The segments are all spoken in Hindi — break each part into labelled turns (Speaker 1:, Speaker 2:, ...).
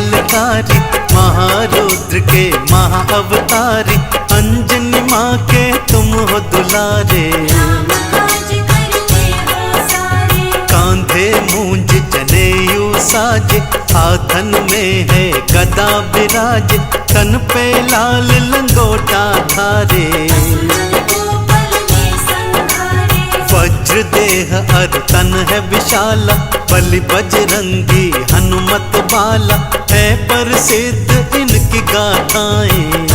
Speaker 1: त्रिकालकारी, महारुद्र के महाअवतारी, अंजनी माँ के तुम हो दुलारे। कांधे मूंज जनेऊ साजे, हाथन में है गदा विराजे, तन पे लाल लंगोटा धारे। वज्र देह अर तन है विशाला, बलि बजरंगी हनुमत बाला, है प्रसिद्ध इनकी गाथाएं।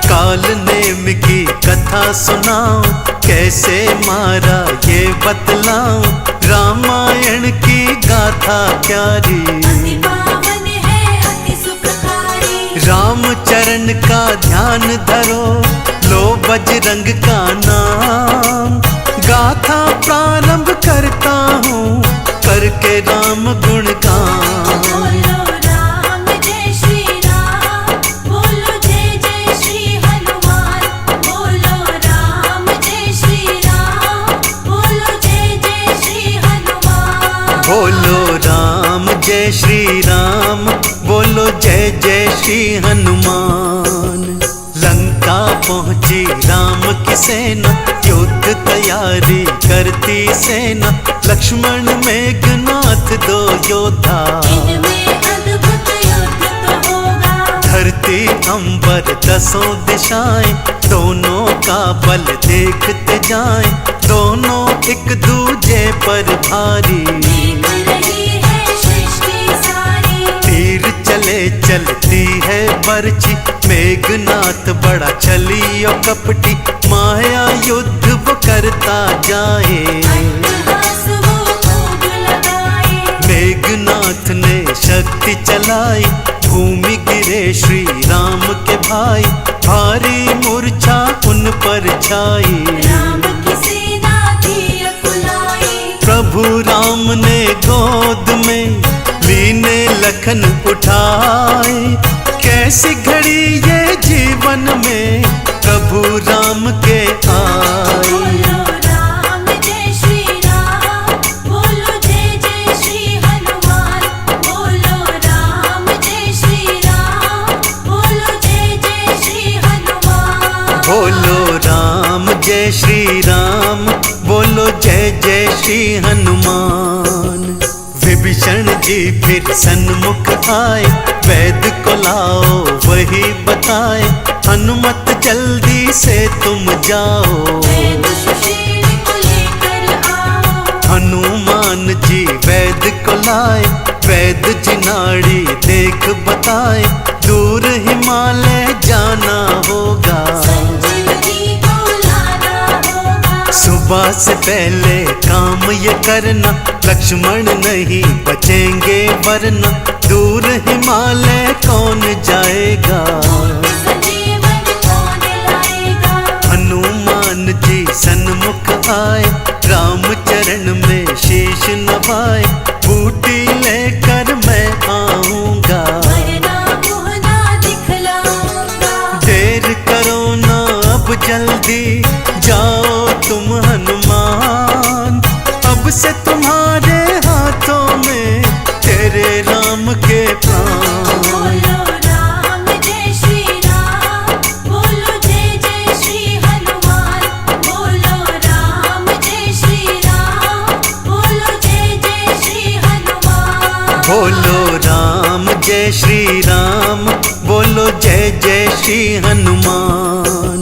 Speaker 1: काल नेम की कथा सुनाऊं, कैसे मारा ये बतलाऊं, रामायण की गाथा प्यारी। राम चरण का ध्यान धरो, लो बजरंग का नाम, गाथा प्रारंभ करता हूँ, करके राम गुणगान। बोलो राम जय श्री राम, बोलो जय जय श्री हनुमान। लंका पहुँची राम की सेना, युद्ध तैयारी करती सेना, लक्ष्मण मेघनाथ दो योद्धा। धरती अंबर दसों दिशाएं, दोनों का बल देखते जाएं, दोनों एक दूजे पर भारी। तीर चले चलती है बरछी, मेघनाथ बड़ा चलियो कपटी, माया युद्ध वो करता जाए। मेघनाथ ने शक्ति चलाई, भूमि गिरे श्री राम के भाई, भारी मूर्छा उन पर छाई। प्रभु राम ने गोद में लीने लखन उठाए, कैसी घड़ी ये जीवन में प्रभु राम के आए। बोलो राम जय श्री राम, बोलो जय जय श्री हनुमान। विभीषण जी फिर सन्मुख आए, वैद्य को लाओ वही बताए, हनुमत जल्दी से तुम जाओ। हनुमान जी वैद्य को लाए, वैद्य जी नाड़ी देख बताए, दूर हिमालय जाना होगा। सुबह से पहले काम ये करना, लक्ष्मण नहीं बचेंगे वरना, दूर हिमालय कौन जाएगा। हनुमान जी सन्मुख आए, राम चरण में शीश नवाए, बूटी लेकर मैं आऊंगा। देर करो ना अब जल्दी, जाओ तुम हनुमान, अब से तुम्हारे हाथों में तेरे राम के प्राण। बोलो राम जय श्री राम, बोलो जय जय श्री हनुमान।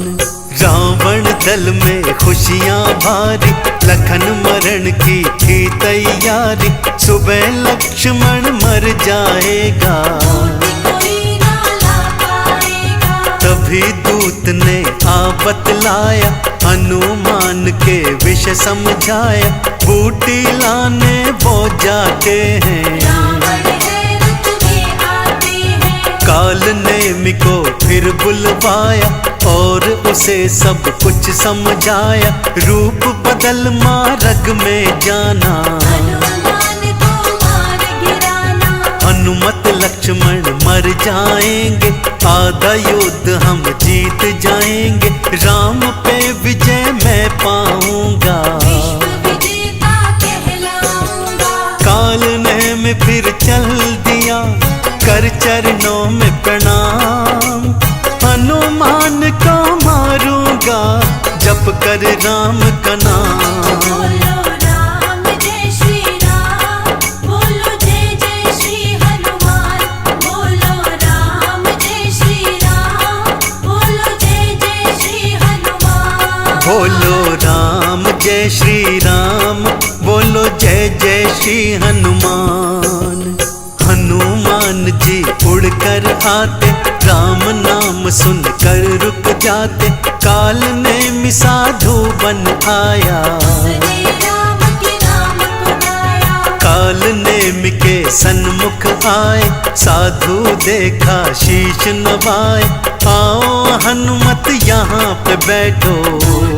Speaker 1: रावण दल में खुशियाँ भारी, लखन मरण की थी तैयारी, सुबह लक्ष्मण मर जाएगा। तभी दूत ने आ बतलाया, हनुमान के विषय समझाया, बूटी लाने वो जाते हैं। काल नेमि को फिर बुलवाया, और उसे सब कुछ समझाया, रूप बदल मार्ग में जाना। हनुमत लक्ष्मण मर जाएंगे, आधा युद्ध हम जीत जाएंगे, राम पे विजय मैं पाऊंगा। काल ने में फिर चल दिया कर चरणों में प्रणाम। हनुमान को मारूंगा जप कर राम का नाम।
Speaker 2: बोलो राम जय श्री राम, बोलो जय जय श्री हनुमान। बोलो राम जय श्री राम, बोलो जय जय श्री हनुमान।
Speaker 1: बोलो राम जय श्री राम, बोलो जय जय श्री हनुमान। हनुमान जी उड़कर आते, राम नाम सुनकर रुक जाते। काल ने साधु बन आया,
Speaker 2: उसने राम के नाम को गाया।
Speaker 1: काल नेम के सन्मुख आए, साधु देखा शीश नवाए। आओ हनुमत यहाँ पे बैठो,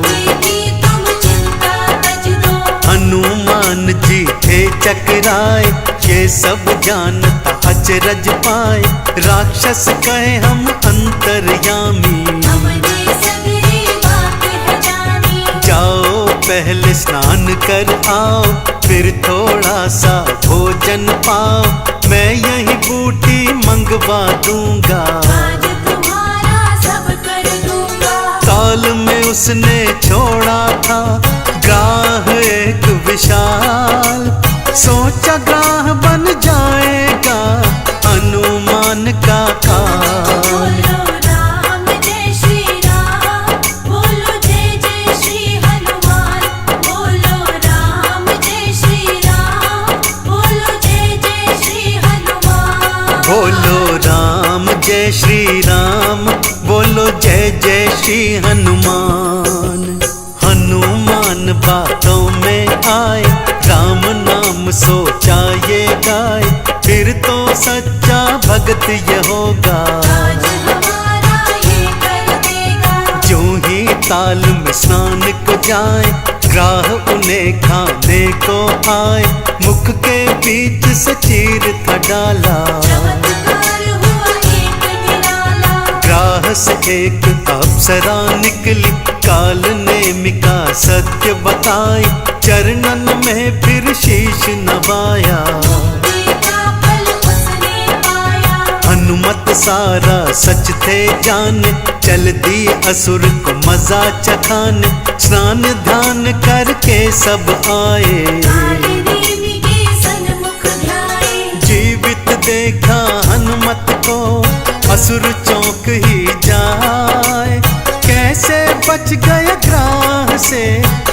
Speaker 2: देवी तुम चिंता तज दो।
Speaker 1: हनुमान जी थे चकराए। ये सब जानता अचरज पाए, राक्षस कहे हम अंतर्यामी।
Speaker 2: हमने सगरी बात है जानी।
Speaker 1: जाओ पहले स्नान कर आओ, फिर थोड़ा सा भोजन पाओ। मैं यही बूटी मंगवा दूंगा,
Speaker 2: आज तुम्हारा सब कर दूंगा।
Speaker 1: काल में उसने छोड़ा था ग्राह एक विशाल। सोचा ग्राह बन जाएगा हनुमान का काल।
Speaker 2: बोलो राम जय श्री राम, बोलो जय जय श्री हनुमान। बोलो राम जय श्री राम, बोलो जय जय श्री हनुमान।
Speaker 1: बोलो राम जय श्री राम, बोलो जय जय श्री हनुमान। हनुमान बातों में आए, राम नाम सोचा ये गाए। फिर तो सच्चा भगत ये होगा,
Speaker 2: आज हमारा ये कर देगा।
Speaker 1: जो ही ताल में स्नान को जाए, ग्राह उन्हें खाने को आए। मुख के बीच से चीर था डाला,
Speaker 2: चमत्कार हुआ एक निराला।
Speaker 1: ग्राह से एक अप्सरा निकली, काल नेमिका सत्य बताई। चरणन में फिर शीश नवाया,
Speaker 2: देखा फल उसने पाया।
Speaker 1: हनुमत सारा सच थे जाने। चल दी असुर को मजा चखाने, स्नान ध्यान करके सब आए।
Speaker 2: काले देवी के सन्मुख ध्याए।
Speaker 1: जीवित देखा हनुमत को, असुर चौंक ही जाए। कैसे बच गए ग्राह से,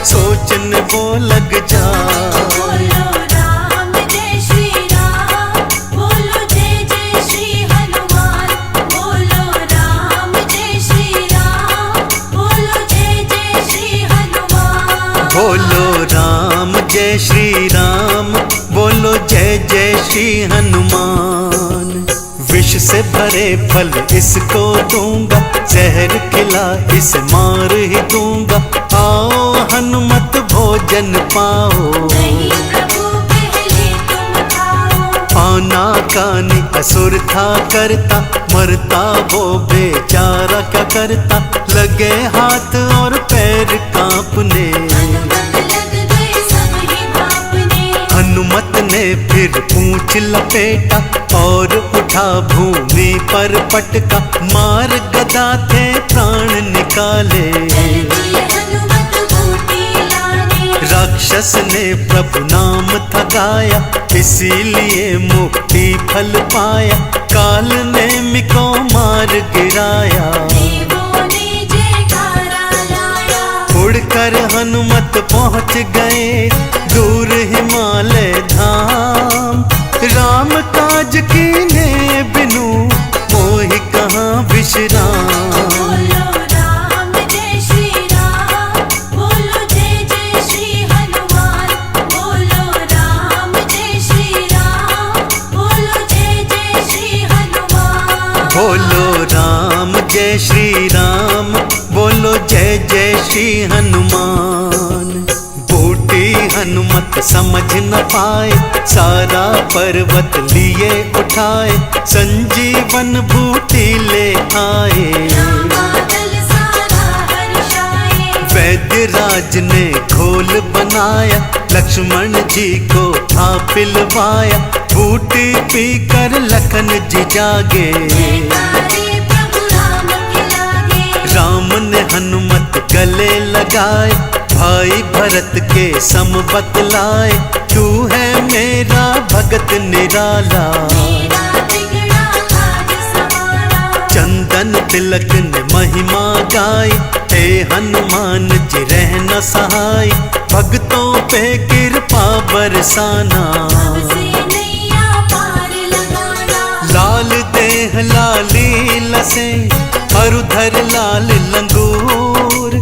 Speaker 1: सोचने वो लग जाए।
Speaker 2: बोलो राम जय श्री राम, बोलो जय जय श्री हनुमान। बोलो राम जय श्री राम, बोलो जय जय श्री हनुमान।
Speaker 1: बोलो राम जय श्री राम, बोलो जय जय श्री हनुमान। विष से भरे फल इसको दूंगा, जहर खिला इसे मार ही दूंगा। आओ हनुमत भोजन पाओ,
Speaker 2: नहीं प्रभु पहले तुम खाओ।
Speaker 1: आना कानी असुर था करता, मरता वो बेचारा क्या करता। लगे हाथ और पैर कांपने,
Speaker 2: हनुमत लग गए सब ही भापने।
Speaker 1: हनुमत ने फिर पूंछ लपेटा, और उठा भूमि पर पटका। मार गदा थे प्राण निकाले,
Speaker 2: चल हनुमत बूटी लाने।
Speaker 1: राक्षस ने प्रभु नाम था गाया, इसीलिए मुक्ति फल पाया। काल ने मिको मार गिराया,
Speaker 2: देवों ने जयकारा लाया।
Speaker 1: उड़कर हनुमत पहुँच गए दूर हिमालय धाम। राम काज कीने बिनु मोहि कहाँ विश्राम।
Speaker 2: बोलो राम जय श्री राम, बोलो जय जय श्री हनुमान। बोलो राम जय श्री राम, बोलो जय जय श्री हनुमान।
Speaker 1: बोलो राम जय श्री राम, बोलो जय जय श्री हनुमान। बूटी हनुमत समझ न पाए, सारा पर्वत लिए उठाए। संजीवन बूटी ले आए,
Speaker 2: बादल सारा हर्षाए।
Speaker 1: वैद्य राज ने घोल बनाया। लक्ष्मण जी को था पिलवाया, बूटी पीकर लखन जी जागे,
Speaker 2: जयकारे प्रभु राम के लागे।
Speaker 1: राम ने हनुमत गले लगाए, भाई भरत के सम बतलाए, तू है मेरा भगत निराला।
Speaker 2: मेरा बिगड़ा काज सवारा।
Speaker 1: चंदन तिलक ने महिमा गाई, हे हनुमान जी रहना सहाय, भक्तों पे कृपा बरसाना।
Speaker 2: से नैया पार लगाना।
Speaker 1: लाल देह लाली लसे, अरुधर लाल लंगूर,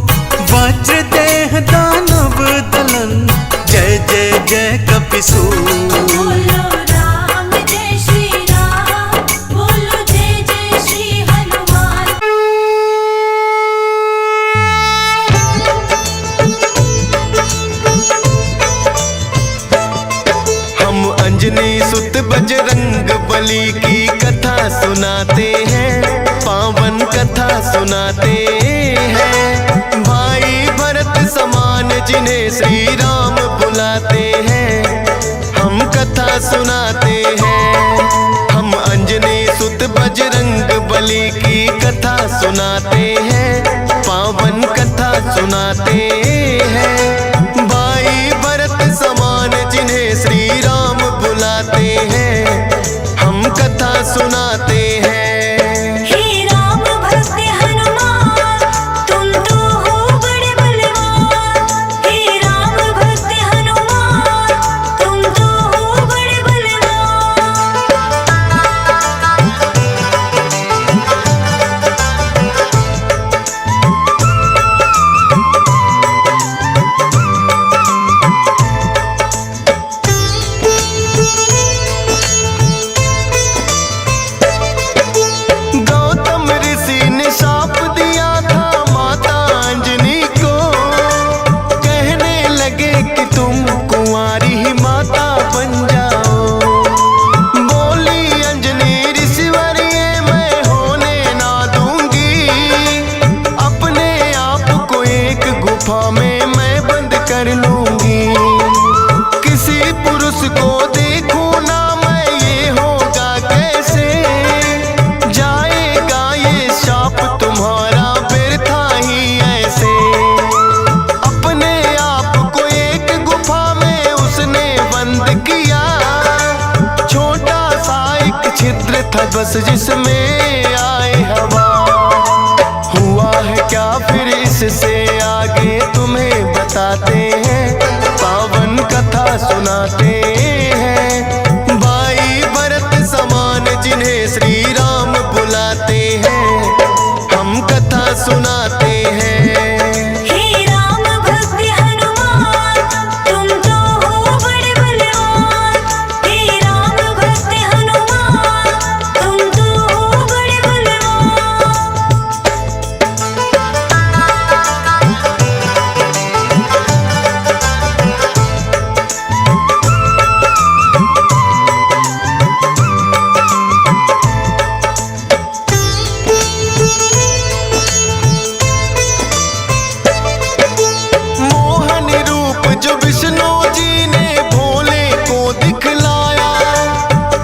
Speaker 1: वज्र देह दानव दलन, जय जय जय कपिसूर।
Speaker 2: बोलो राम जय श्री राम, बोलो जय जय श्री हनुमान।
Speaker 3: हम अंजनी सुत बजरंग बली की कथा सुनाते हैं, पावन कथा सुनाते हैं। भाई भरत समान जिन्हें श्री राम बुलाते हैं, हम कथा सुनाते हैं। हम अंजनी सुत बजरंग बली की कथा सुनाते हैं, पावन कथा सुनाते हैं। भाई भरत समान जिन्हें श्री राम बुलाते हैं, हम कथा सुनाते हैं।
Speaker 2: हे राम भक्त हनुमान, तुम तो हो बड़े बलवान। हे राम भक्त हनुमान, तुम तो हो बड़े बलवान।
Speaker 3: गौतम ऋषि ने शाप दिया था माता अंजनी को, कहने लगे कि तुम कुंवारी ही माता बन जाओ। बोली अंजनी ऋषिवर ये मैं होने ना दूंगी, अपने आप को एक गुफा में मैं बंद कर लूंगी। किसी पुरुष को देखूं ना मैं, ये होगा कैसे? जाएगा ये शाप तुम्हारा व्यर्था ही ऐसे। अपने आप को एक गुफा में उसने बंद किया, छोटा सा एक छिद्र था बस जिसमें आए हवा। हुआ है क्या फिर इससे आगे तुम्हें बताते हैं, पावन कथा सुनाते हैं। भाई भरत समान जिन्हें श्री राम बुलाते हैं, हम कथा सुनाते हैं।
Speaker 2: हे राम भक्त हनुमान, तुम तो हो बड़े बलवान। हे राम भक्त हनुमान, तुम तो हो बड़े बलवान।
Speaker 3: मोहन रूप जो विष्णु जी ने भोले को दिखलाया,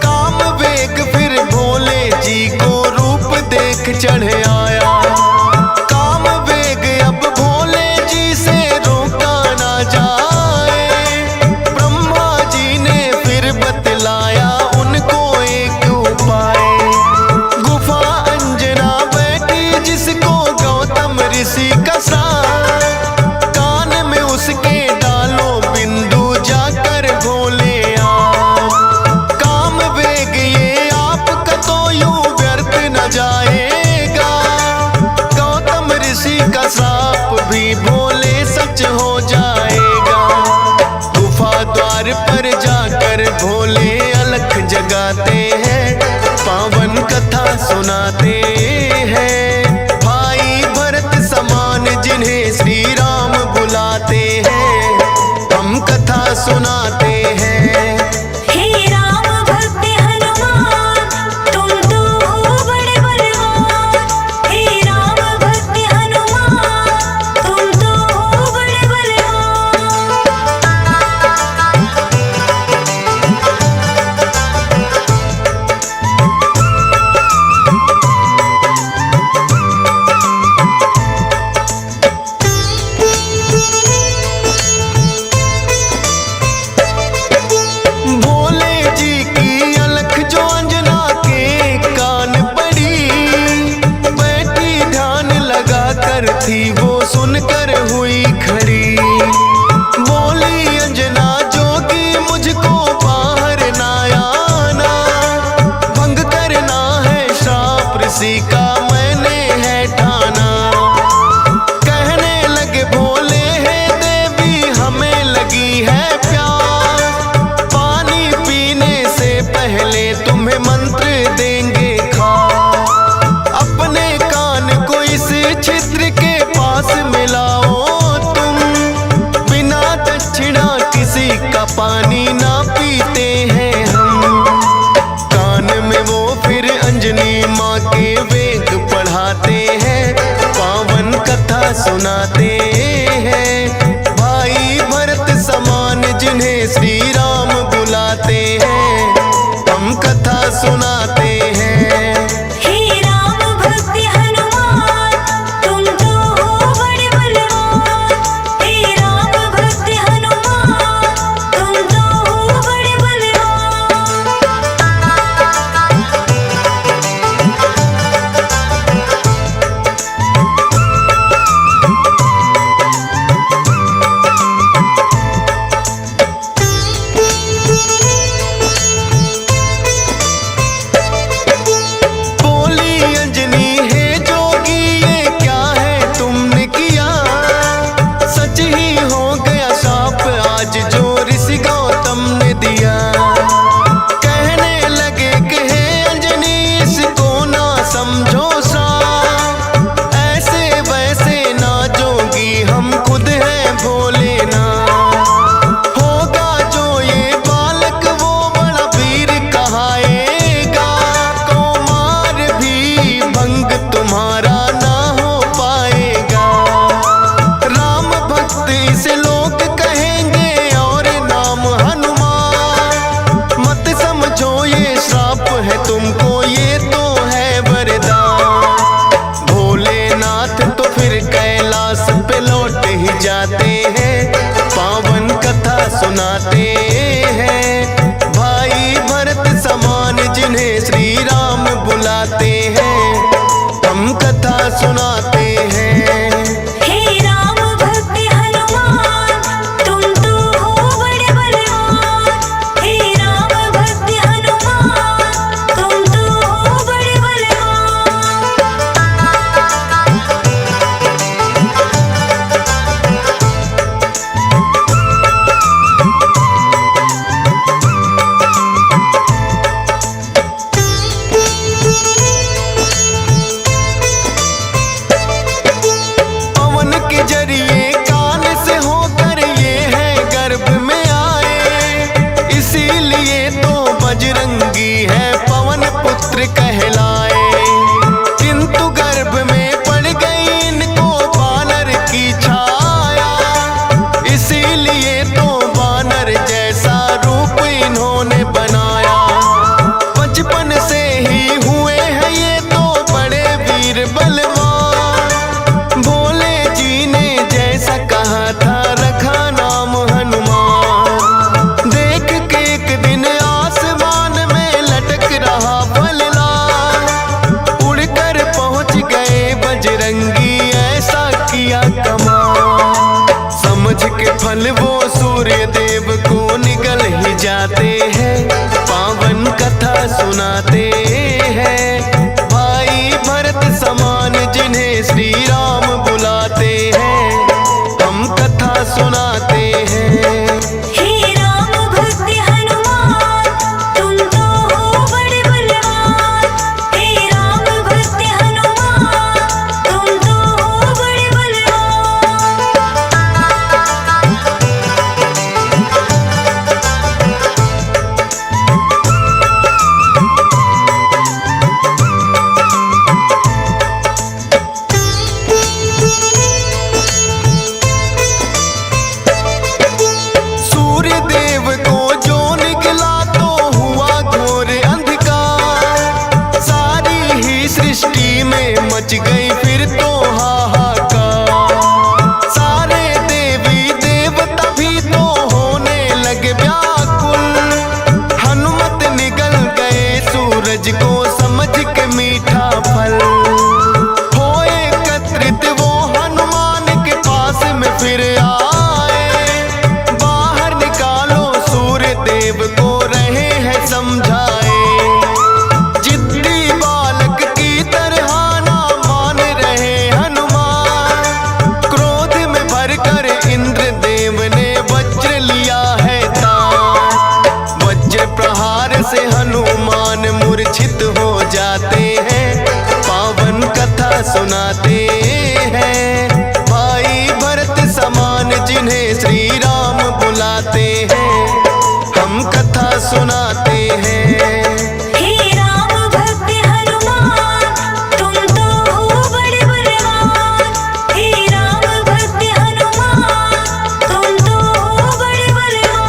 Speaker 3: काम वेग फिर भोले जी को रूप देख चढ़ आया। काम वेग अब भोले जी से रोका ना जाए, ब्रह्मा जी ने फिर बतलाया उनको एक उपाय। गुफा अंजना बैठी जिसको गौतम ऋषि का श्राप, कान में उसके डालो बिंदु जाकर भोले आप। काम वेग ये आपका तो यूं व्यर्थ न जाएगा, गौतम ऋषि का श्राप भी भोले सच हो जाएगा। गुफा द्वार पर जाकर भोले अलख जगाते हैं, पावन कथा सुनाते हैं। भाई भरत समान जिन्हें श्री राम बुलाते हैं, हम कथा सुनाते हैं।
Speaker 2: हे राम भक्त हनुमान, तुम तो हो बड़े बलवान। हे राम भक्त हनुमान, तुम तो हो बड़े बलवान।
Speaker 3: तुम्हें मंत्र देंगे खा। अपने कान को इस छिद्र के पास मिलाओ तुम, बिना दक्षिणा किसी का पानी ना पीते हैं हम। कान में वो फिर अंजनी माँ के वेद पढ़ाते हैं, पावन कथा सुनाते हैं। भाई भरत समान जिन्हें श्री राम बुलाते हैं, हम कथा सुनाते हैं।
Speaker 2: हे राम भक्त हनुमान, तुम तो हो बड़े बलवान। हे राम भक्त हनुमान, तुम तो हो बड़े बलवान।
Speaker 3: बोली अंजनी हे जोगी ये क्या है तुमने किया, सच ही हो गया शाप आज जो ऋषि गौतम ने दिया। कहने लगे कि हे अंजनी इसको ना समझो सा, ऐसे वैसे ना जोगी हम खुद हैं भोले ना। होगा जो ये बालक वो बड़ा वीर कहाएगा, कौमार भी भंग तुम्हारा ना हो पाएगा। राम भक्त इसे लोग कहेंगे और नाम हनुमान, मत समझो ये श्राप है तुमको ये तो है वरदान। भोलेनाथ तो फिर कैलाश पे लौट ही जाते हैं, पावन कथा सुनाते हैं। भाई भरत समान जिन्हें श्री राम बुलाते हैं, हम कथा सुनाते हैं।
Speaker 2: हे राम भक्त हनुमान, तुम तो हो बड़े बलवान। हे राम भक्त हनुमान, तुम तो हो बड़े बलवान।
Speaker 3: पवन के जरिए कान से होकर ये है गर्भ में आए, इसीलिए तो बजरंगी है पवन पुत्र कहलाए। किंतु गर्भ में पड़ गई इनको वानर की छाया, इसीलिए तो वानर जैसा रूप इन्होंने बनाया। बचपन से ही हुए हैं ये तो बड़े वीर बलवान, भोले जी ने जैसा कहा था रखा नाम हनुमान। देख के एक दिन आसमान में लटक रहा फलदार, उड़कर पहुंच गए बजरंगी ऐसा किया कमाल। समझ के फल वो सूर्य देव को निगल ही जाते हैं, पावन कथा सुनाते हैं। भाई भरत समान जिन्हें श्री राम बुलाते हैं, हम कथा सुनाते हैं।
Speaker 2: हे राम भक्त हनुमान, तुम तो हो बड़े बलवान। हे राम भक्त हनुमान, तुम तो हो बड़े बलवान।
Speaker 3: सुनाते हैं। भाई भरत समान जिन्हें श्री राम बुलाते हैं, हम कथा सुनाते हैं।
Speaker 2: हे राम भक्त हनुमान, तुम तो हो बड़े बलवान। हे राम भक्त हनुमान, तुम तो हो बड़े बलवान।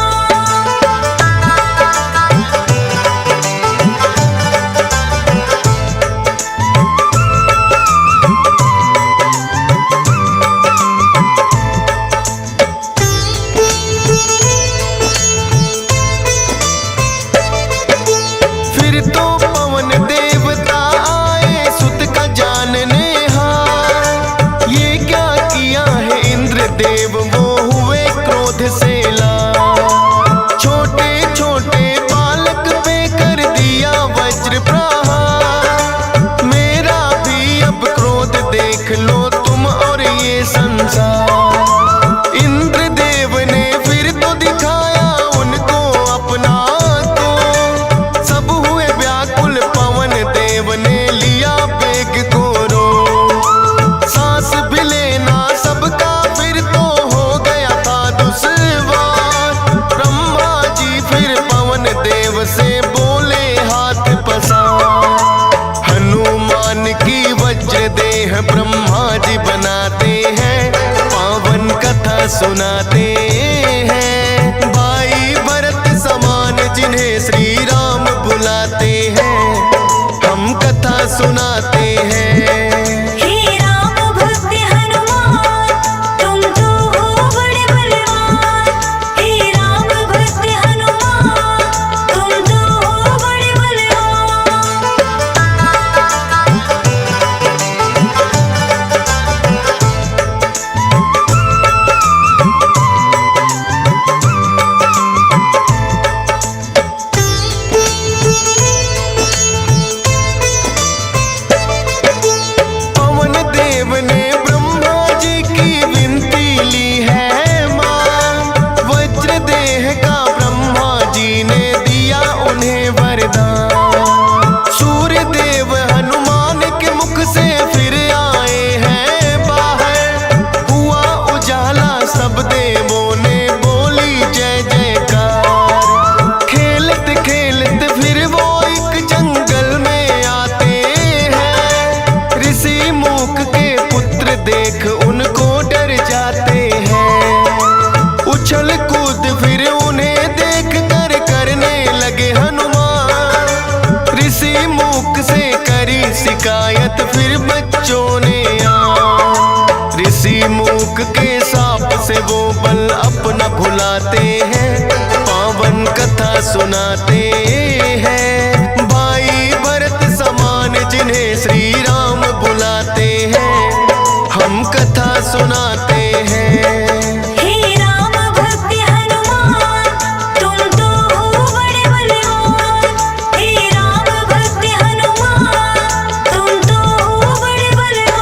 Speaker 3: फिर तो पवन देवता आए सुत का जानने हार। ये क्या किया है इंद्र देव, वो हुए क्रोध से लाल। छोटे छोटे बालक पे कर दिया वज्र प्रहार। मेरा भी अब क्रोध देख लो तुम और ये संसार। इंद्र देव ने फिर तो दिखाया उनको अपना को, सब हुए व्याकुल, पवन देव ने लिया बेग को रो। सांस भी लेना सबका फिर तो हो गया था दुश्वार। ब्रह्मा जी फिर पवन देव से बोले हाथ पसार। हनुमान की वज्र देह ब्रह्मा जी बनाते हैं, पावन कथा सुनाते हैं। भाई भरत समान जिन्हें श्री राम बुलाते हैं, हम कथा सुनाते हैं।
Speaker 2: हे राम भक्त हनुमान, तुम तो हो बड़े बलवान। हे राम भक्त हनुमान, तुम तो हो बड़े बलवान।
Speaker 3: पवन देव ने ब्रह्मा जी की विनती ली है मान। वज्र देह का ब्रह्मा जी ने दिया उन्हें वरदान। सूर्य देव हनुमान के मुख से फिर आए हैं बाहर। हुआ उजाला, सब देवों ने बोली जय जयकार। खेलते खेलते फिर वो एक जंगल में आते हैं। ऋषि मूक के पुत्र देख उनको डर जाते हैं। उछल कूद फिर उन्हें देख कर करने लगे हनुमान। ऋषि मूक से करी शिकायत फिर बच्चों ने आ। ऋषि मूक के साप से वो बल अपना भुलाते हैं, पावन कथा सुनाते हैं। भाई भरत समान जिन्हें श्री राम बुलाते हैं, हम कथा सुनाते हैं।
Speaker 2: हे राम भक्त हनुमान, तुम तो हो बड़े बलवान। हे राम भक्त हनुमान, तुम तो हो बड़े बलवान।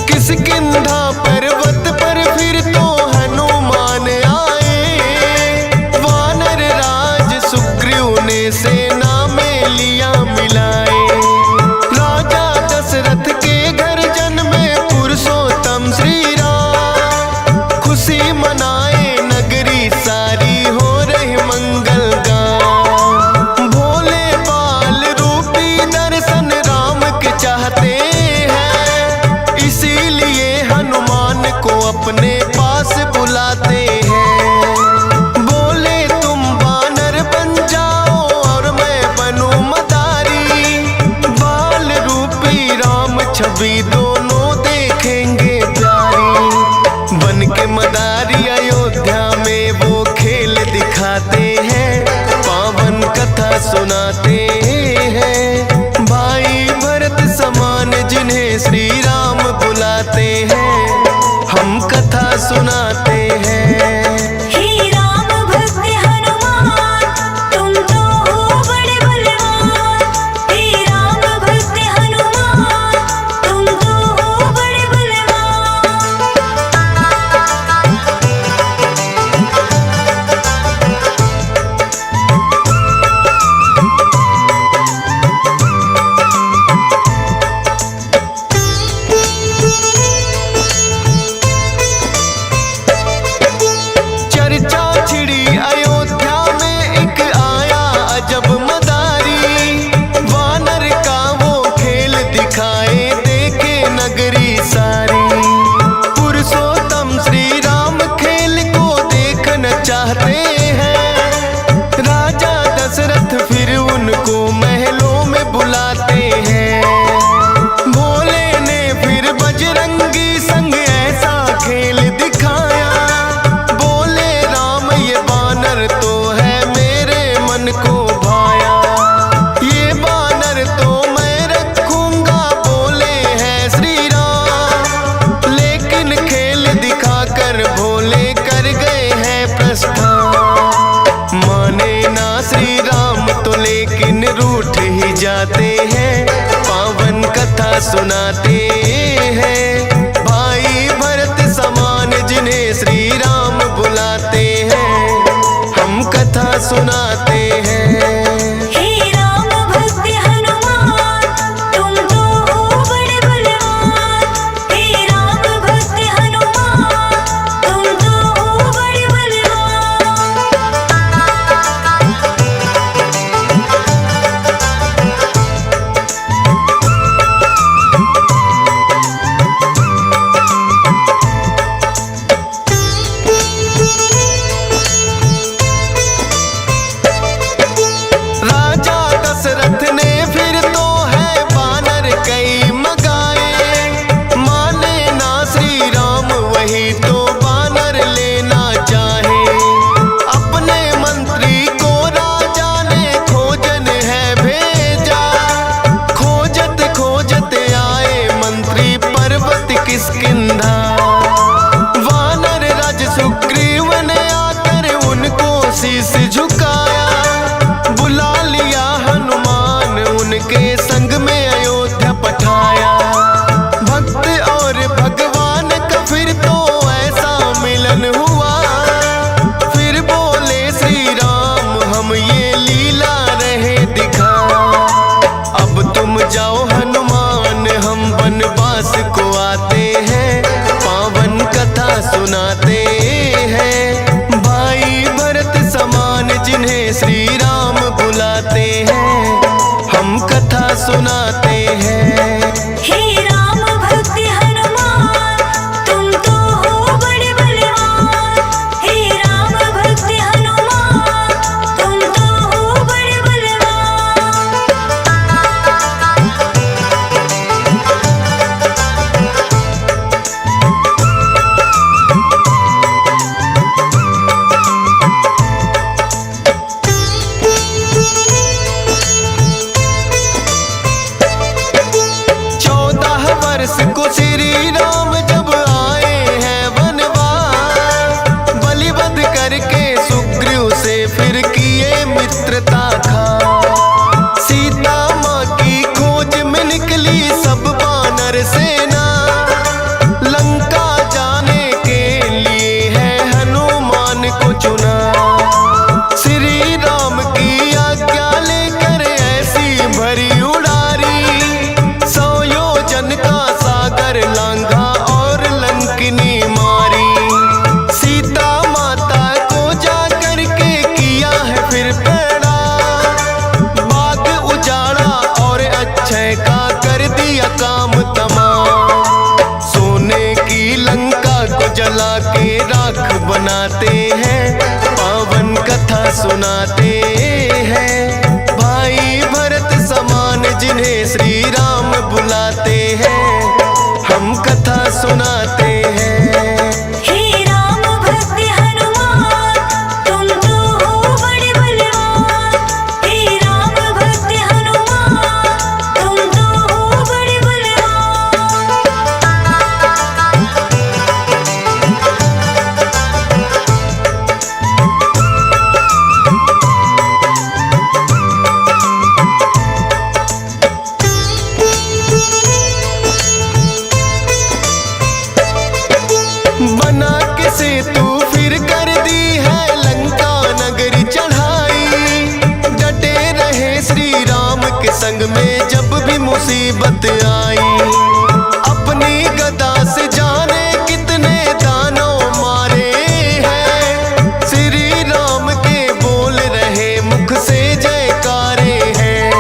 Speaker 3: किष्किंधा पर्वत पर फिर तो हनुमान आए। वानर राज सुग्रीव ने सेना में लिया मिलाए। राजा दशरथ के घर जन्मे पुरुषोत्तम श्री राम। खुशी मनाए नगरी सारी, हो रही मंगल गान। भोले बाल रूपी दर्शन राम के चाहते हैं, इसीलिए हनुमान को अपने पास बुलाते हैं। बोले तुम वानर बन जाओ और मैं बनूं मदारी। बाल रूपी राम छवि दोनों देखेंगे प्यारी। बन के मदारी अयोध्या में वो खेल दिखाते हैं, पावन कथा सुनाते हैं। भाई भरत समान जिन्हें श्री राम बुलाते हैं, हम कथा सुनाते हैं।
Speaker 2: हे राम भक्त हनुमान, तुम तो हो बड़े बलवान। हे राम
Speaker 3: सुनाते हैं। भाई भरत समान जिन्हें श्री राम बुलाते हैं, हम कथा सुनाते हैं।
Speaker 2: हे राम भक्त हनुमान, तुम तो हो बड़े बलवान। हे राम भक्त हनुमान, तुम तो हो बड़े बलवान।
Speaker 3: राजा दशरथ ने फिर तो है बानर कई मगाए, माने ना श्री राम वही तो बानर लेना चाहे। अपने मंत्री को राजा ने खोजन है भेजा, खोजत खोजत आए मंत्री पर्वत किष्किंधा। वानर राज सुग्रीव ने आकर उनको शीश झुकाया, बुला लिया हनुमान उनके संग में अयोध्या पठाया। भक्त और भगवान का फिर तो ऐसा मिलन हुआ, फिर बोले श्री राम हम ये लीला रहे दिखा। अब तुम जाओ हनुमान हम वनवास को आते हैं, पावन कथा सुनाते हैं। भाई भरत समान जिन्हें श्री राम बुलाते हैं, हम कथा सुनाते हैं।
Speaker 2: हे राम भक्त हनुमान, तुम तो हो बड़े बलवान। हे राम भक्त हनुमान, तुम तो हो बड़े बलवान।
Speaker 3: वर्ष को श्री राम जब आए हैं वनवास, बलिवध करके सुग्रीव से फिर किए मित्रता खा। सीता माँ की खोज में निकली सब वानर सेना, लंका जाने के लिए है हनुमान को चुना। श्री राम की आज्ञा लेकर ऐसी भरी उड़ारी, 100 योजन का सागर लांघा और लंकिनी मारी। सीता माता को जा करके किया है फिर पैड़ा, बाग उजाड़ा और अक्षय का कर दिया काम तमाम। सोने की लंका को जला के राख बनाते हैं, पावन कथा सुनाते हैं। भाई भरत समान जिन्हें श्री राम बुलाते हैं, हम कथा सुनाते हैं।
Speaker 2: हे राम भक्त हनुमान, तुम तो हो बड़े बलवान। हे राम भक्त हनुमान, तुम तो हो बड़े बलवान।
Speaker 3: बना के सेतु फिर कर दी है लंका नगरी चढ़ाई। डटे रहे श्री राम के संग में जब भी मुसीबत आई। अपनी गदा से जाने कितने दानों मारे हैं, श्री राम के बोल रहे मुख से जयकारे हैं।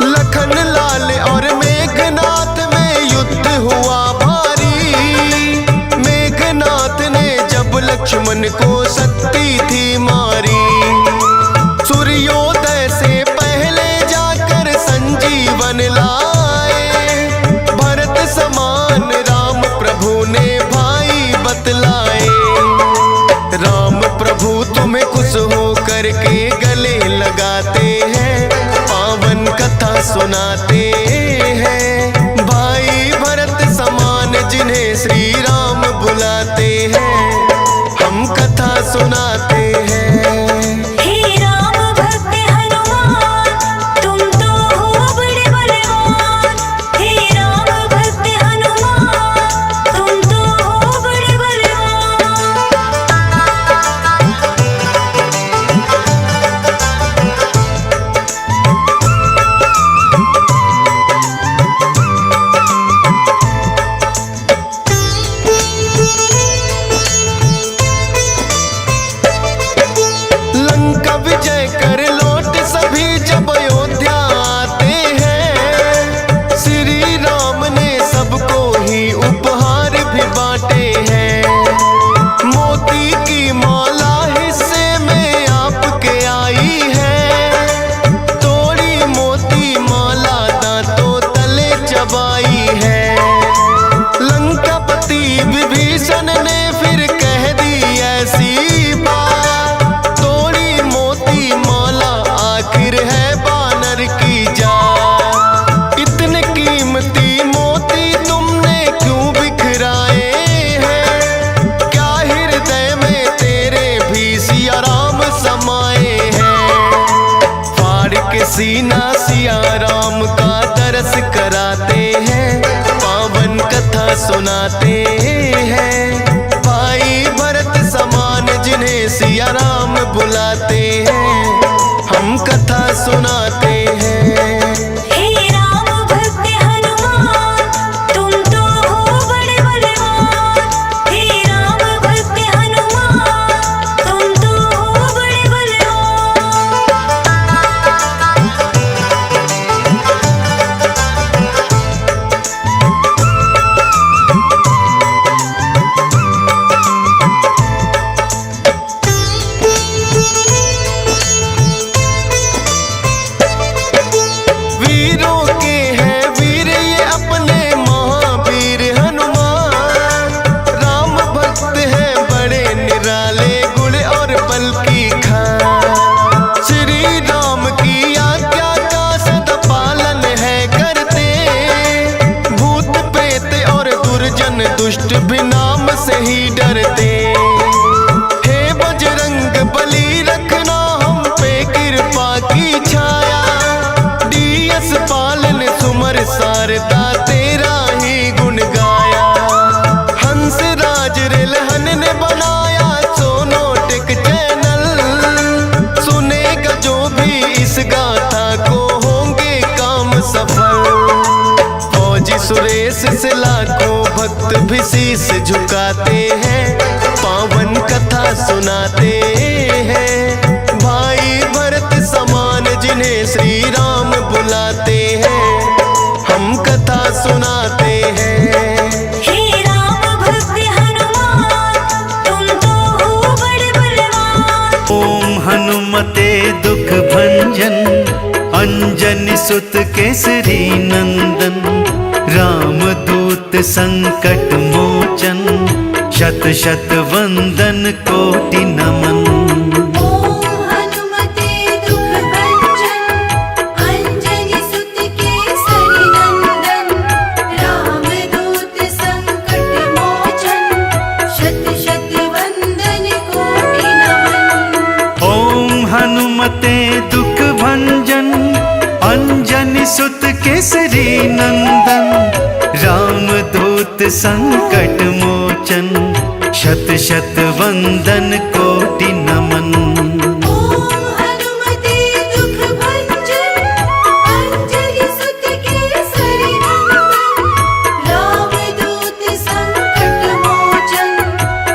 Speaker 3: लखन लाल और मेघनाथ में युद्ध हुआ भारी, मेघनाथ ने जब लक्ष्मण को शक्ति थी मारी। सूर्योदय से पहले जाकर संजीवन लाए, भरत समान राम प्रभु ने भाई बतलाए। राम प्रभु तुम्हें खुश हो करके गले लगाते हैं, पावन कथा सुनाते हैं। भाई भरत समान जिन्हें श्री राम बुलाते हैं, हम कथा सुनाते हैं।
Speaker 2: हे राम भक्त हनुमान, तुम तो हो बड़े बलवान। हे राम
Speaker 3: हसीना सिया राम का दरस कराते हैं, पावन कथा सुनाते हैं। भाई भरत समान जिन्हें सिया राम बुलाते हैं, हम कथा सुनाते हैं।
Speaker 2: हे राम भक्त हनुमान, तुम तो हो बड़े बलवान। हे राम भक्त हनुमान, तुम तो हो बड़े बलवान।
Speaker 3: वीरों के हैं वीर ये अपने महावीर हनुमान। राम भक्त हैं बड़े निराले, गुण और बल की खान। श्री राम की आज्ञा का सदा पालन है करते, भूत प्रेत और दुर्जन दुष्ट भी नाम से ही डरते। हे बजरंग बली रखना हम पे कृपा की छाया, डीएस पालन सुमर सारदा तेरा ही गुण गाया। हंस राज रिलहन ने बनाया सोनोटिक चैनल, सुनेगा जो भी इस गाथा को होंगे काम सफल। फौजी सुरेश से लाखों भक्त भी शीस झुकाते हैं, पावन कथा सुनाते हैं। भाई भरत समान जिन्हें श्री राम बुलाते हैं, हम कथा सुनाते हैं।
Speaker 2: हे राम भक्त हनुमान, तुम तो हो बड़े बलवान।
Speaker 1: ओम हनुमते दुख भंजन, अंजनी सुत केसरी नंदन। राम दूत संकट मोचन, शत शत वंदन कोटि नमन।
Speaker 2: ओम हनुमते दुख भंजन, अंजनी सुत केसरी नंदन। राम दूत संकट मोचन, शत शत वंदन कोटि नमन।
Speaker 1: ओम हनुमते दुख भंजन, अंजनी सुत केसरी नंदन। राम दूत संकट मोचन, शत शत वंदन कोटि नमन।
Speaker 2: ओम हनुमते दुख भंजन, अंजनी सुत केसरी नंदन। राम दूत संकट मोचन,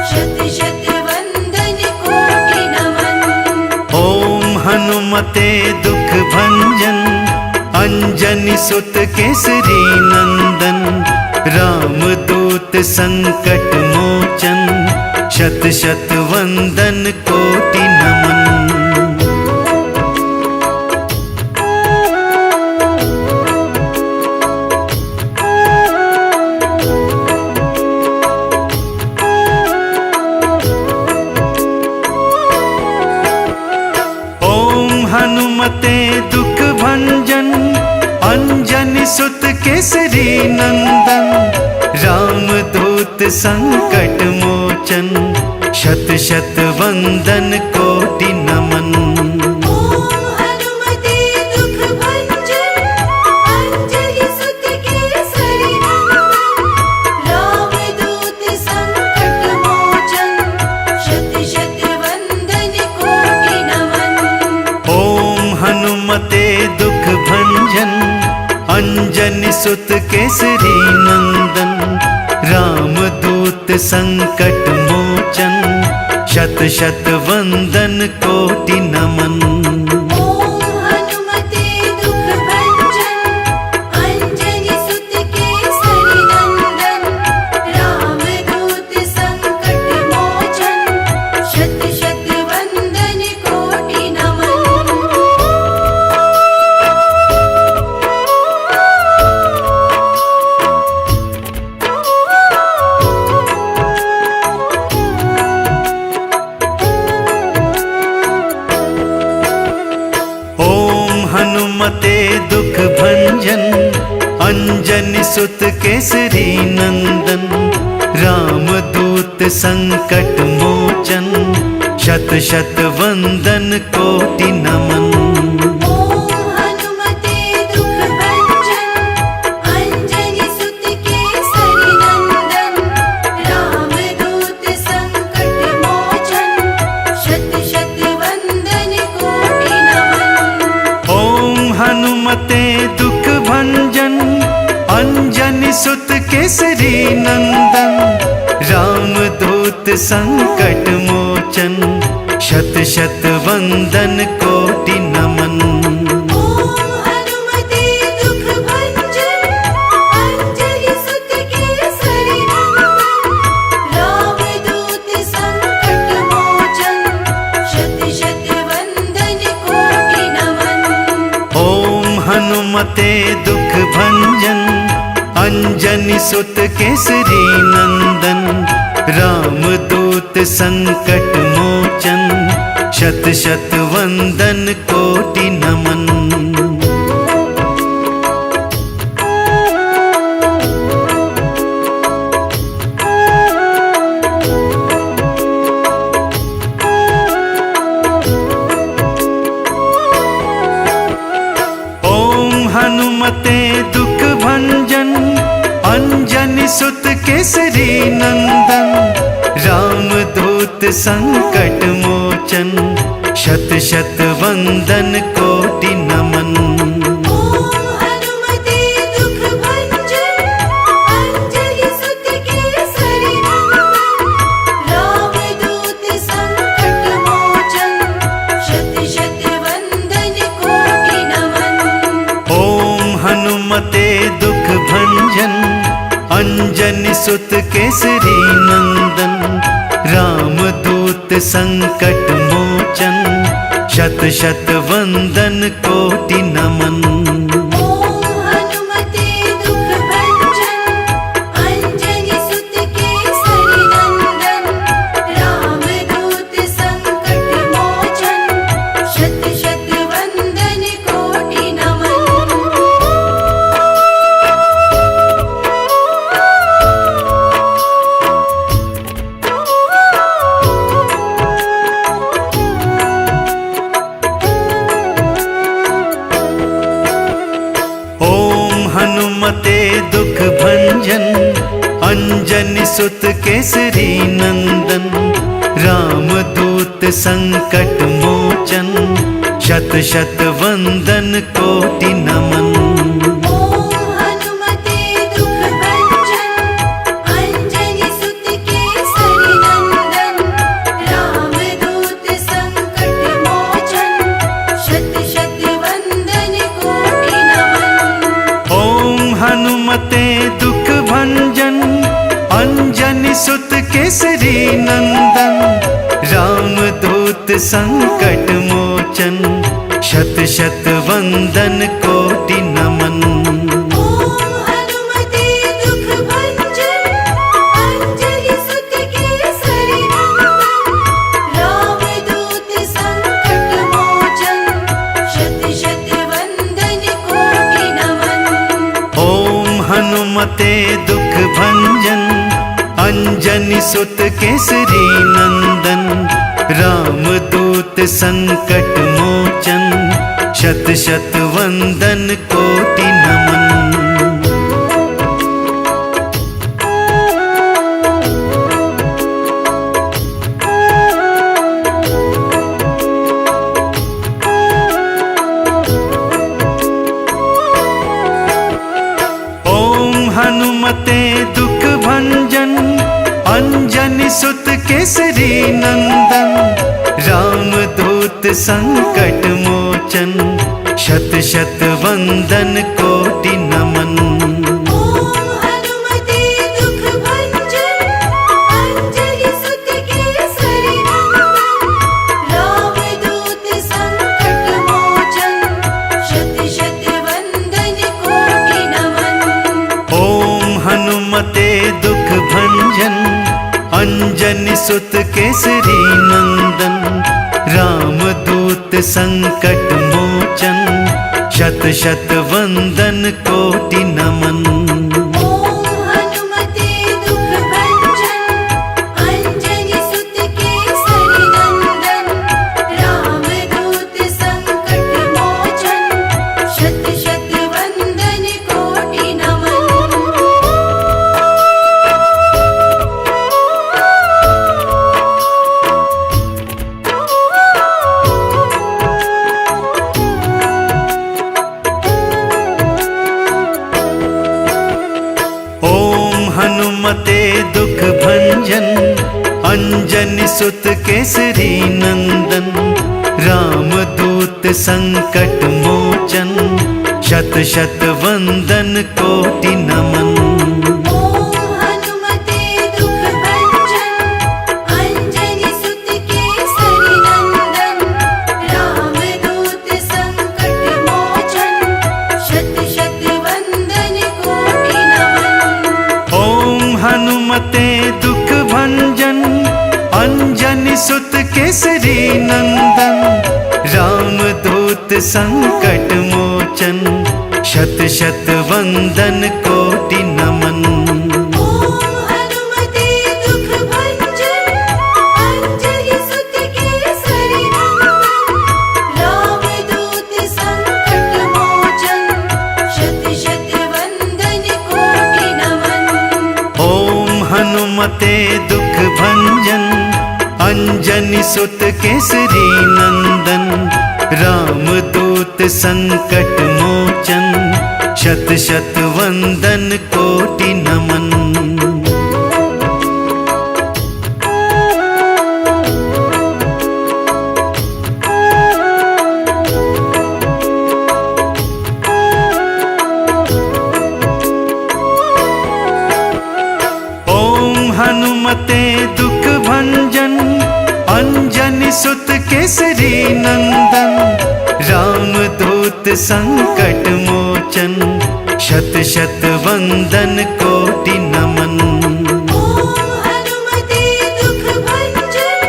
Speaker 2: शत शत वंदन कोटि नमन।
Speaker 1: ओम हनुमते दुख भंजन, अंजनी सुत केसरी नंदन। राम दूत संकट मोचन, शत शत वंदन कोटि नमन। ओम हनुमते दुख भंजन, अंजनी सुत केसरी नंदन। राम दूत संकट मोचन, शत शत वंदन कोटि नमन।
Speaker 2: ओम हनुमते दुख भंजन, अंजनी सुत केसरी नंदन। राम दूत संकट मोचन, शत शत वंदन कोटि नमन।
Speaker 1: ओम हनुमते दुख भंजन, अंजनी सुत केसरी नंदन। राम दूत संकट मोचन, शत शत वंदन कोटि नमन।
Speaker 2: ओम हनुमते दुख भंजन, अंजनी सुत केसरी नंदन। राम दूत संकट मोचन, शत शत वंदन कोटि नमन।
Speaker 1: हनुमते दुख भंजन, अंजनी सुत केसरी नंदन। राम दूत संकट मोचन, शत शत वंदन कोटि नमन।
Speaker 2: ओम
Speaker 1: नंदन रामदूत संकट मोचन शत शत वंदन कोटि नमन।
Speaker 2: ओम हनुमते दुख भंजन अंजनी सुत केसरी नंदन रामदूत संकट मोचन शत शत वंदन कोटि नमन।
Speaker 1: ओम हनुमते दुख भंजन अंजनी सुत केसरी नंदन रामदूत संकट मोचन शत शत वंदन कोटि नमन। ओम हनुमते दुख भंजन अंजनी सुत केसरी नंदन रामदूत संकट मोचन शत शत वंदन कोटि नमन।
Speaker 2: ओम हनुमते दुख भंजन अंजनी सुत केसरी नंदन रामदूत संकट मोचन शत शत वंदन कोटि नमन।
Speaker 1: ओम हनुमते दुख भंजन अंजनी सुत केसरी नंदन रामदूत संकट मोचन शत शत वंदन कोटि नमन।
Speaker 2: ओम हनुमते दुख भंजन अंजनी सुत केसरी नंदन रामदूत संकट मोचन शत शत वंदन कोटि नमन।
Speaker 1: ओम हनुमते दुख भंजन अंजनी सुत केसरी नंदन रामदूत संकट मोचन शत शत वंदन कोटि नमन।
Speaker 2: ओम हनुमते दुख भंजन अंजनी सुत केसरी नंदन रामदूत संकट मोचन शत शत वंदन कोटि नमन।
Speaker 1: ओम हनुमते दुख भंजन अंजनी सुत केसरी नंदन रामदूत संकट मोचन शत शत वंदन कोटि नमन।
Speaker 2: ओम हनुमते दुख भंजन अंजनी सुत केसरी नंदन रामदूत संकट मोचन शत शत वंदन कोटि नमन।
Speaker 1: ओम हनुमते दुख भंजन अंजनी सुत केसरी नंदन रामदूत संकट मोचन शत शत वंदन कोटि नमन। ओम हनुमते दुख भंजन अंजनी सुत केसरी नंदन रामदूत संकट मोचन शत शत वंदन कोटि नमन।
Speaker 2: ओम हनुमते दुख भंजन अंजनी सुत केसरी नंदन रामदूत संकट मोचन शत शत वंदन कोटि नमन।
Speaker 1: ओम हनुमते दुख भंजन अंजनी सुत केसरी नंदन रामदूत संकट मोचन शत शत वंदन कोटि नमन।
Speaker 2: ओम हनुमते दुख भंजन अंजनी सुत केसरी नंदन रामदूत संकट मोचन शत शत वंदन कोटि नमन।
Speaker 1: सुत केसरी नंदन, रामदूत संकट मोचन, शत शत वंदन कोटि नमन।
Speaker 2: ओम हनुमते दुख भंजन, अंजनी सुत केसरी नंदन, रामदूत संकट मोचन, शत शत वंदन कोटि नमन।
Speaker 1: ओम हनुमते दुख भंजन, अंजनी सुत केसरी नंदन, रामदूत संकट मोचन, शत शत वंदन कोटि नमन।
Speaker 2: ओम हनुमते दुख भंजन, अंजनी सुत केसरी नंदन, रामदूत संकट मोचन, शत शत वंदन कोटि नमन।
Speaker 1: ओम हनुमते दुख भंजन, अंजनी सुत केसरी नंदन, रामदूत संकट मोचन, शत शत वंदन कोटि नमन। ओम हनुमते दुख भंजन, अंजनी सुत केसरी नंदन, रामदूत संकट मोचन, शत शत वंदन कोटि नमन।
Speaker 2: ओम हनुमते दुख भंजन,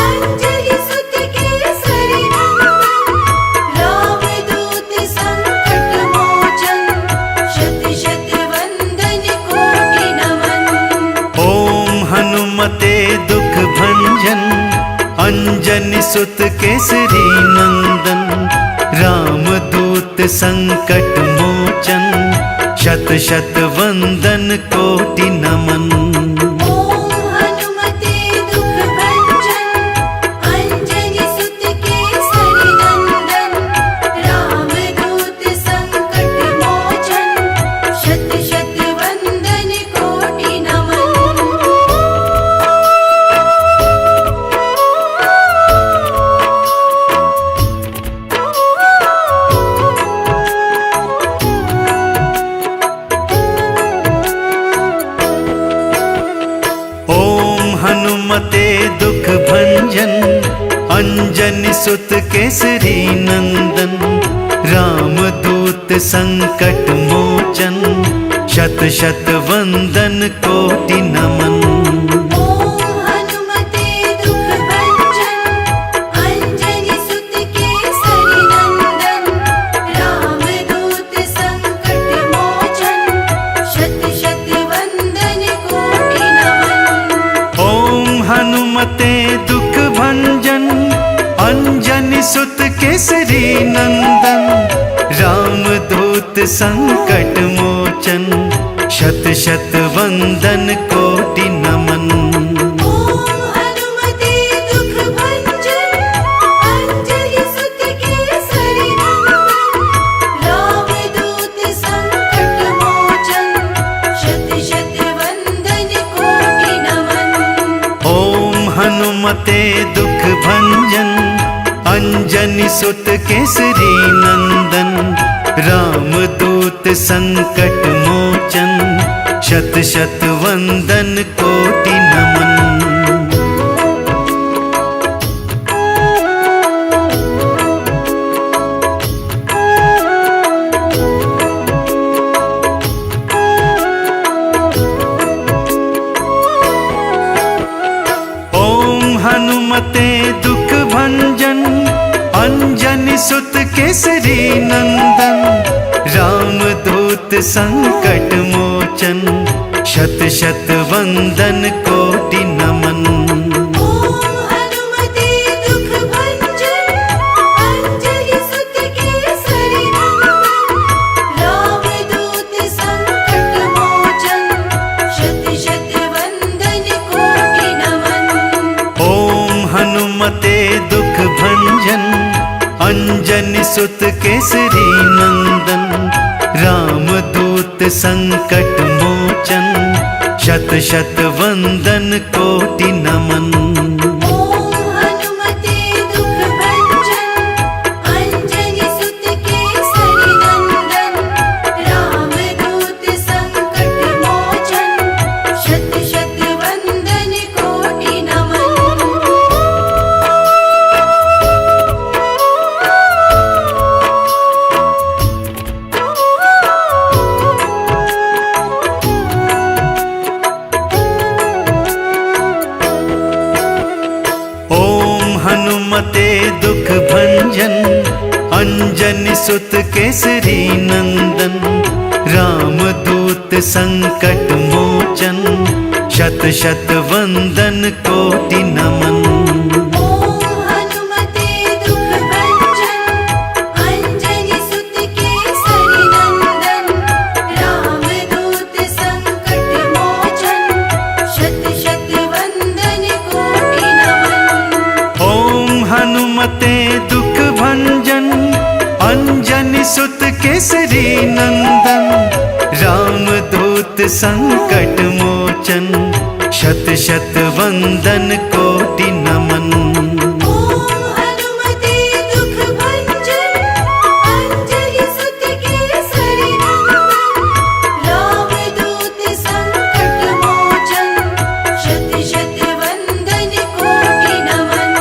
Speaker 2: अंजनी सुत केसरी नंदन, रामदूत संकट मोचन, शत शत वंदन कोटि नमन।
Speaker 1: ओम हनुमते दुख भंजन, अंजनी सुत केसरी नंदन, रामदूत संकट मोचन, शत शत वंदन कोटि नमन।
Speaker 2: ओम हनुमते दुख भंजन, अंजनी सुत केसरी नंदन, रामदूत संकट मोचन, शत शत वंदन कोटि नमन।
Speaker 1: ओम हनुमते दुख भंजन, अंजनी सुत केसरी नंदन, रामदूत संकट मोचन, शत शत वंदन कोटि नमन।
Speaker 2: ओम हनुमते दुख भंजन, अंजनी सुत केसरी नंदन, रामदूत संकट मोचन, शत शत वंदन कोटि नमन।
Speaker 1: ओम हनुमते दुख भंजन, अंजनी सुत केसरी नंदन, रामदूत संकट मोचन, शत शत वंदन कोटि नमन।
Speaker 2: ओम हनुमते दुख भंजन, अंजनी सुत केसरी नंदन, रामदूत संकट मोचन, शत शत वंदन कोटि नमन।
Speaker 1: ओम हनुमते दुख भंजन, अंजनी सुत केसरी नंदन, रामदूत संकट मोचन, शत शत वंदन कोटि नमन। ओम हनुमते दुख भंजन, अंजनी सुत केसरी नंदन, रामदूत संकट मोचन, शत शत वंदन कोटि नमन।
Speaker 2: ओम हनुमते दुख भंजन, अंजनी सुत केसरी नंदन, रामदूत संकट मोचन, शत शत वंदन कोटि नमन।
Speaker 1: ओम हनुमते दुख भंजन, अंजनी सुत केसरी नंदन, रामदूत संकट मोचन, शत शत वंदन कोटि नमन। अंजनी सुत केसरी नंदन, रामदूत संकट मोचन, शत शत वंदन कोटि नमन।
Speaker 2: ओम हनुमते दुख भंजन, अंजनी सुत केसरी नंदन, रामदूत संकट मोचन, शत शत वंदन कोटि नमन।
Speaker 1: ओम हनुमते दुख भंजन, अंजनी सुत केसरी नंदन, रामदूत संकट मोचन, शत शत वंदन कोटि नमन।
Speaker 2: ओम हनुमते दुख भंजन, अंजनी सुत केसरी नंदन, रामदूत संकट मोचन, शत शत वंदन कोटि नमन।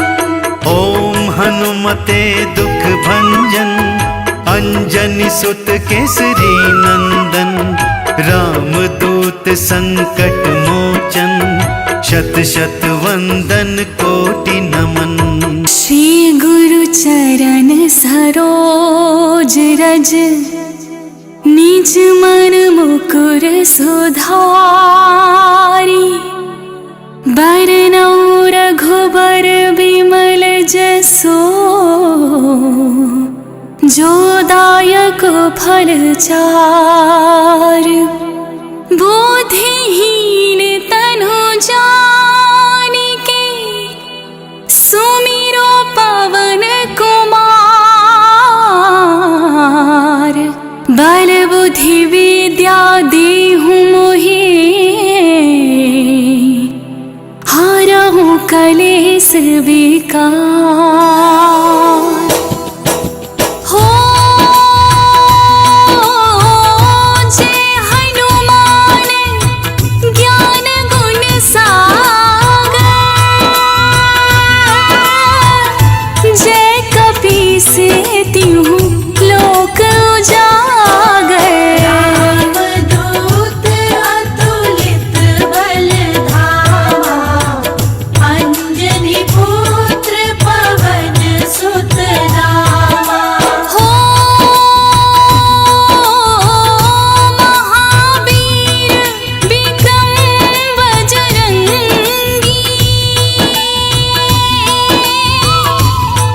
Speaker 1: ओम हनुमते दुख भंजन, अंजनी सुत केसरी नंदन, रामदूत संकट मोचन, शत शत वंदन कोटि नमन।
Speaker 4: श्री गुरु चरण सरोज रज, निज मन मुकुर सुधारी, बरनौ रघुबर बिमल जसो, जो दायक फल चार। बुद्धिहीन तनु जानिके, सुमिरो पवन कुमार। बल बुद्धि विद्या देहु मोहि, हरहु कलेस विकार। हो जय हनुमान ज्ञान गुण सागर, जय कपीस तिहु लोक उजागर।
Speaker 2: रामदूत अतुलित बल धामा, अंजनी पुत्र पवन सुत नामा।
Speaker 4: हो महावीर विक्रम बजरंगी,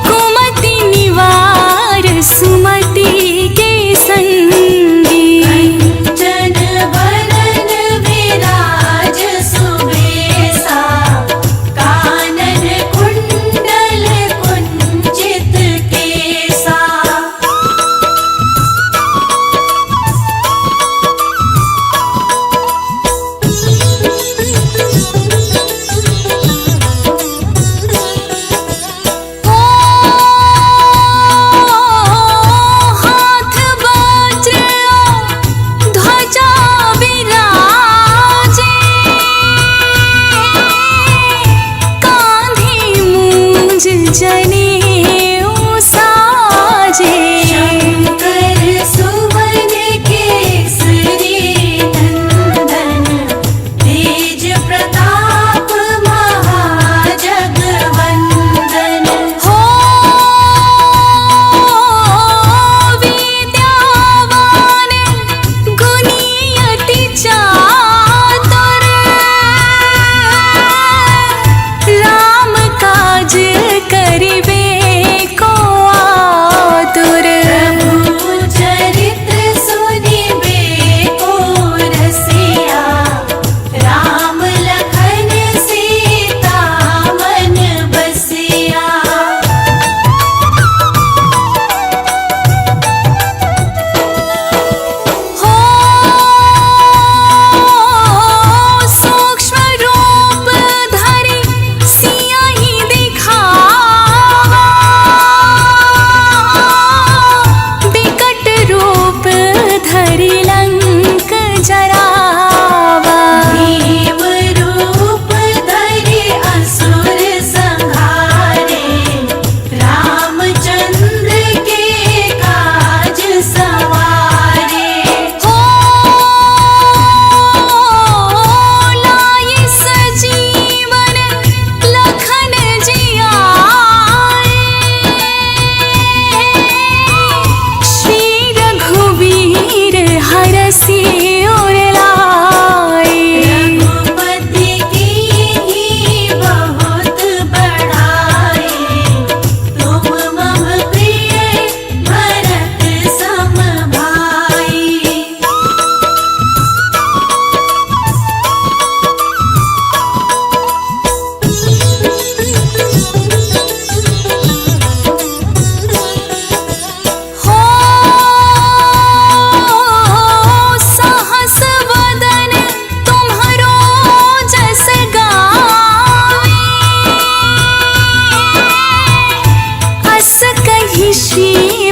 Speaker 4: कुमति निवार सुमति के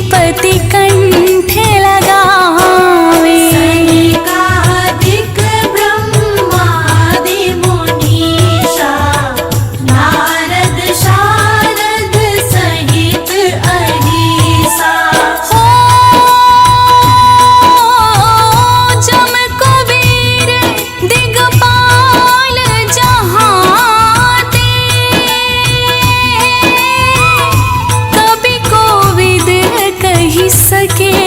Speaker 4: श्रीपति कंठ लगावे।
Speaker 2: सनकादिक ब्रह्मादि मुनीषा नारद शारद सहित अहिसा।
Speaker 4: हो जम कुबेर दिगपाल जहाते, कवि कोविद कहि सके